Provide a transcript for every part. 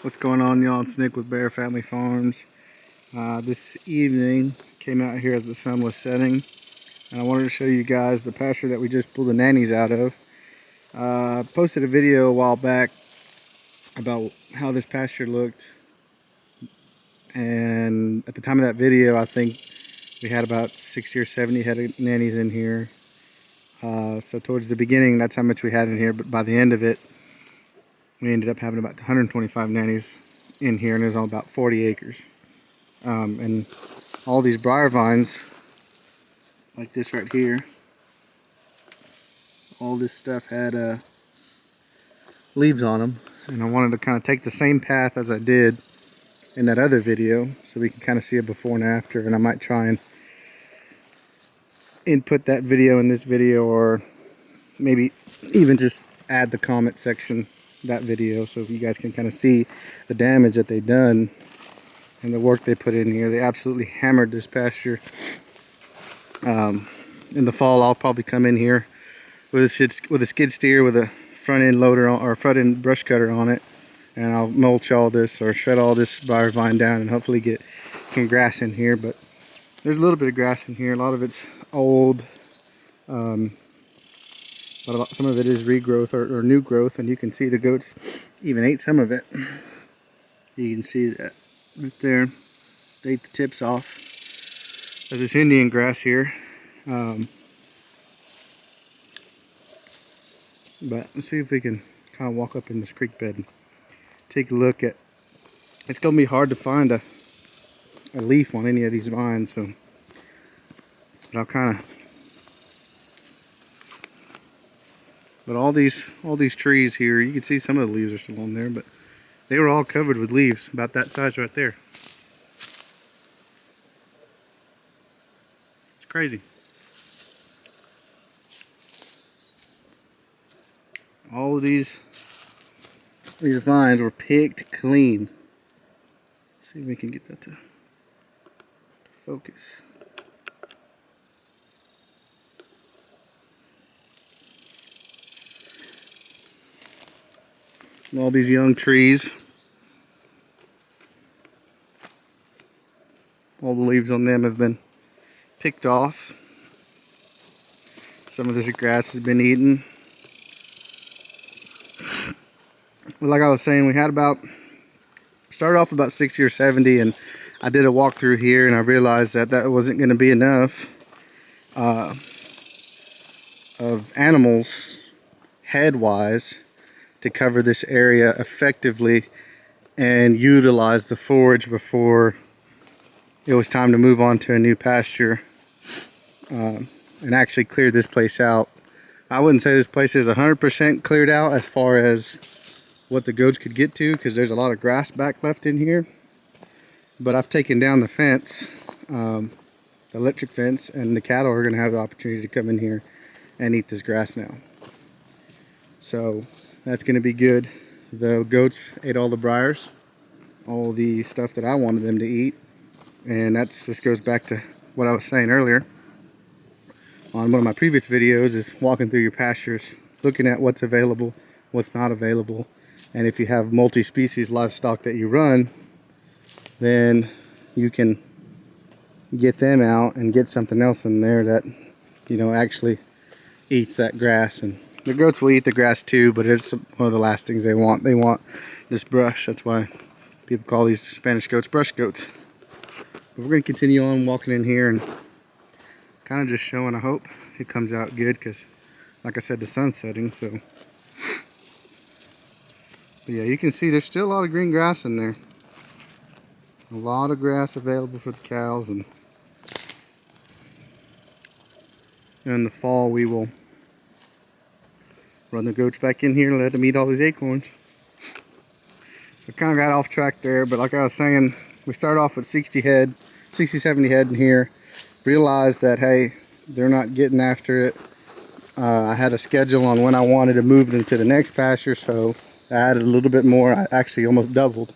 What's going on, y'all? It's Nick with Bear Family Farms. This evening came out here as the sun was setting, and I wanted to show you guys the pasture that we just pulled the nannies out of. Posted a video a while back about how this pasture looked, and at the time of that video I think we had about 60 or 70 head of nannies in here. So towards the beginning that's how much we had in here, but by the end of it we ended up having about 125 nannies in here, and it was on about 40 acres. And all these briar vines, like this right here, all this stuff had leaves on them. And I wanted to kind of take the same path as I did in that other video, so we can kind of see a before and after. And I might try and input that video in this video, or maybe even just add the comment section that video, so you guys can kind of see the damage that they've done and the work they put in here. They absolutely hammered this pasture. In the fall I'll probably come in here with a skid steer with a front end loader on, or front end brush cutter on it, and I'll mulch all this or shred all this briar vine down and hopefully get some grass in here. But there's a little bit of grass in here. A lot of it's old, but some of it is regrowth or new growth, and you can see the goats even ate some of it. You can see that right there. They ate the tips off of this Indian grass here. But let's see if we can kind of walk up in this creek bed and take a look at. It's gonna be hard to find a leaf on any of these vines, so but I'll kind of. But all these trees here, you can see some of the leaves are still on there, but they were all covered with leaves about that size right there. It's crazy. All of these vines were picked clean. Let's see if we can get that to focus. All these young trees, all the leaves on them have been picked off. Some of this grass has been eaten. But like I was saying, we had started off with about 60 or 70, and I did a walkthrough here and I realized that wasn't going to be enough of animals head-wise to cover this area effectively and utilize the forage before it was time to move on to a new pasture, and actually clear this place out. I wouldn't say this place is 100% cleared out as far as what the goats could get to, because there's a lot of grass back left in here, but I've taken down the fence, the electric fence, and the cattle are going to have the opportunity to come in here and eat this grass now. So that's going to be good. The goats ate all the briars, all the stuff that I wanted them to eat, and this goes back to what I was saying earlier on one of my previous videos, is walking through your pastures, looking at what's available, what's not available, and if you have multi-species livestock that you run, then you can get them out and get something else in there that, you know, actually eats that grass. And the goats will eat the grass too, but it's one of the last things they want. They want this brush. That's why people call these Spanish goats brush goats. But we're going to continue on walking in here and kind of just showing. I hope it comes out good, because like I said, the sun's setting. So, but yeah, you can see there's still a lot of green grass in there. A lot of grass available for the cows, and in the fall we will run the goats back in here and let them eat all these acorns. I kind of got off track there, but like I was saying, we started off with 60, 70 head in here. Realized that, hey, they're not getting after it. I had a schedule on when I wanted to move them to the next pasture, so I added a little bit more. I actually almost doubled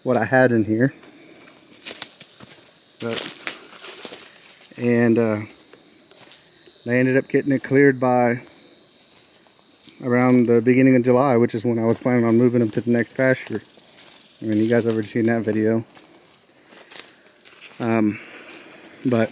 what I had in here. And they ended up getting it cleared by around the beginning of July, which is when I was planning on moving them to the next pasture. I mean, you guys have already seen that video. But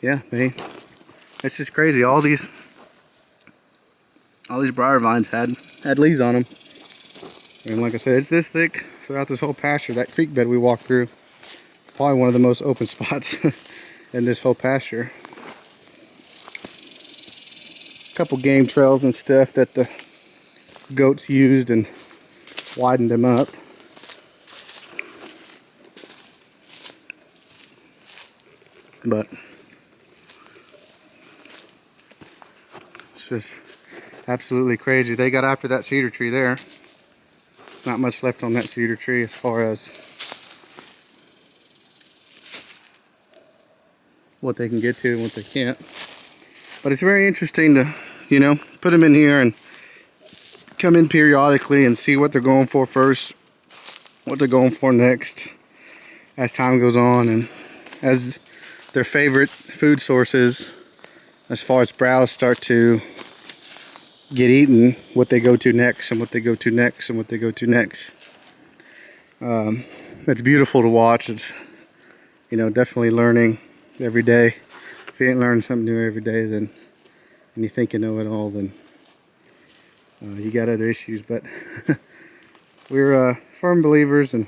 yeah, it's just crazy. All these briar vines had leaves on them, and like I said, it's this thick throughout this whole pasture. That creek bed we walked through, probably one of the most open spots in this whole pasture. A couple game trails and stuff that the goats used and widened them up. But it's just absolutely crazy. They got after that cedar tree there. Not much left on that cedar tree as far as what they can get to and what they can't. But it's very interesting to, you know, put them in here and come in periodically and see what they're going for first, what they're going for next as time goes on, and as their favorite food sources as far as browse start to get eaten, what they go to next and what they go to next and what they go to next. It's beautiful to watch. It's, you know, definitely learning every day. If you ain't learning something new every day, then, and you think you know it all, then you got other issues. But we're firm believers in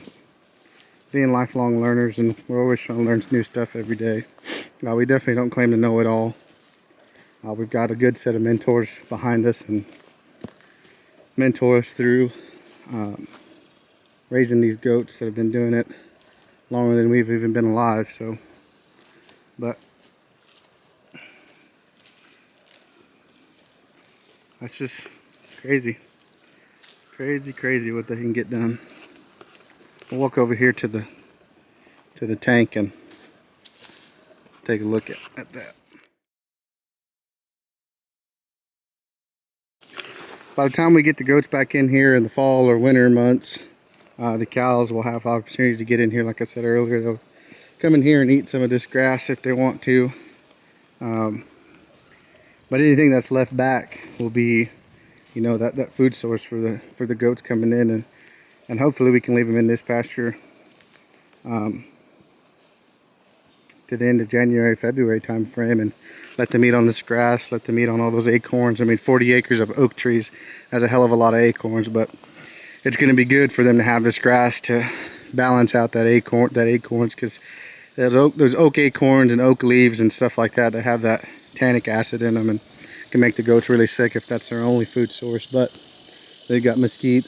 being lifelong learners, and we're always trying to learn new stuff every day. We definitely don't claim to know it all. We've got a good set of mentors behind us and mentor us through raising these goats that have been doing it longer than we've even been alive. So, but that's just crazy what they can get done. We'll walk over here to the tank and take a look at that. By the time we get the goats back in here in the fall or winter months, the cows will have opportunity to get in here. Like I said earlier, they'll come in here and eat some of this grass if they want to. But anything that's left back will be, you know, that food source for the goats coming in, and hopefully we can leave them in this pasture to the end of January, February time frame, and let them eat on this grass, let them eat on all those acorns. I mean, 40 acres of oak trees has a hell of a lot of acorns, but it's going to be good for them to have this grass to balance out that acorns, because those oak acorns and oak leaves and stuff like that have that tannic acid in them and can make the goats really sick if that's their only food source. But they've got mesquite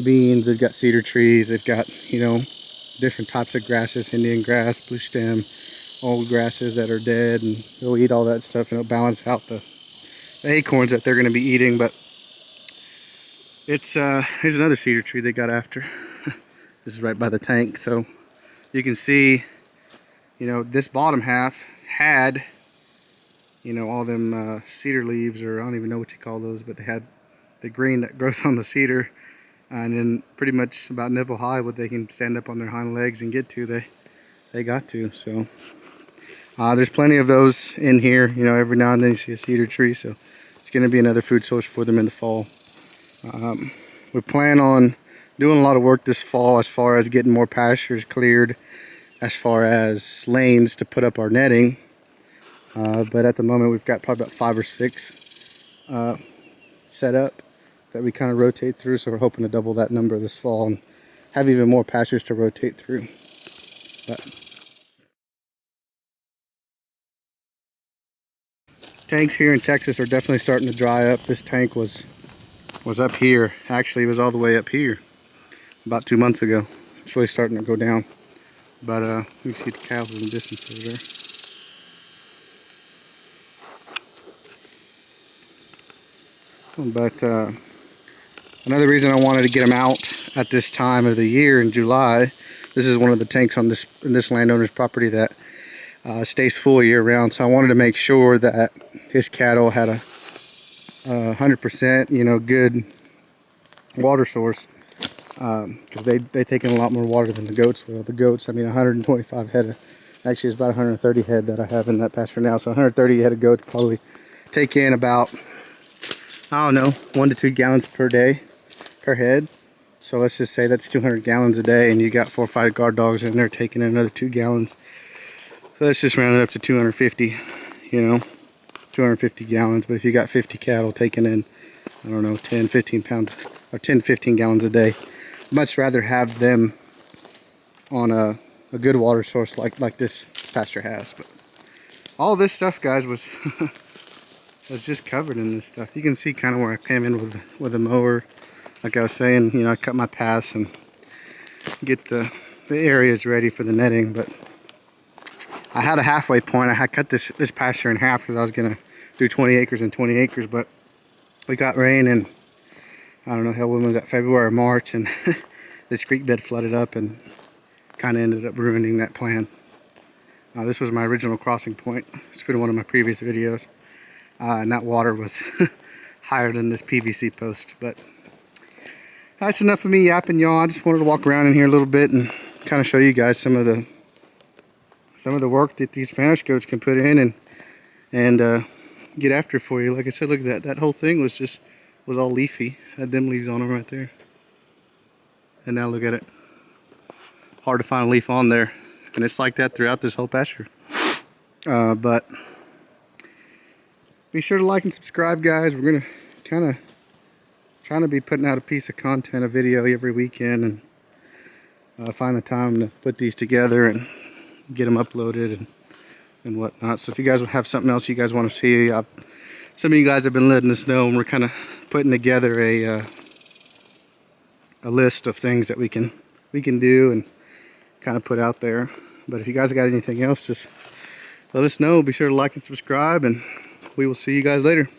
beans, they've got cedar trees, they've got, you know, different types of grasses, Indian grass, blue stem, old grasses that are dead, and they'll eat all that stuff and it'll balance out the acorns that they're going to be eating. But it's here's another cedar tree they got after. This is right by the tank, so you can see, you know, this bottom half had, you know, all them cedar leaves, or I don't even know what you call those, but they had the green that grows on the cedar, and then pretty much about nipple high what they can stand up on their hind legs and get to, they got to. So there's plenty of those in here. You know, every now and then you see a cedar tree, so it's going to be another food source for them in the fall. We plan on doing a lot of work this fall as far as getting more pastures cleared, as far as lanes to put up our netting. But at the moment we've got probably about 5 or 6 set up that we kind of rotate through, so we're hoping to double that number this fall and have even more pastures to rotate through. But tanks here in Texas are definitely starting to dry up. This tank was up here. Actually, it was all the way up here about 2 months ago. It's really starting to go down. But you can see the cows in the distance over there. But another reason I wanted to get them out at this time of the year in July, this is one of the tanks on this landowner's property that stays full year round. So I wanted to make sure that his cattle had a 100%, you know, good water source, because they take in a lot more water than the goats will. The goats, I mean, 125 head, actually it's about 130 head that I have in that pasture now. So 130 head of goats probably take in about, I don't know, 1 to 2 gallons per day per head. So let's just say that's 200 gallons a day, and you got 4 or 5 guard dogs in there taking in another 2 gallons. So let's just round it up to 250, you know, 250 gallons. But if you got 50 cattle taking in, I don't know, 10, 15 pounds, or 10, 15 gallons a day, I'd much rather have them on a good water source like this pasture has. But all this stuff, guys, was was just covered in this stuff. You can see kind of where I came in with a mower. Like I was saying, you know, I cut my paths and get the areas ready for the netting. But I had a halfway point. I had cut this pasture in half because I was gonna do 20 acres and 20 acres, but we got rain, and I don't know, hell, when was that, February or March, and this creek bed flooded up and kind of ended up ruining that plan. This was my original crossing point. It's been one of my previous videos, and that water was higher than this PVC post. But that's enough of me yapping, y'all. I just wanted to walk around in here a little bit and kind of show you guys some of the work that these Spanish goats can put in and get after for you. Like I said, look at that. That whole thing was all leafy. Had them leaves on them right there. And now look at it. Hard to find a leaf on there. And it's like that throughout this whole pasture. But be sure to like and subscribe, guys. We're gonna kind of trying to be putting out a piece of content, a video every weekend, and find the time to put these together and get them uploaded and whatnot. So if you guys have something else you guys want to see, some of you guys have been letting us know, and we're kind of putting together a list of things that we can do and kind of put out there. But if you guys got anything else, just let us know. Be sure to like and subscribe, and we will see you guys later.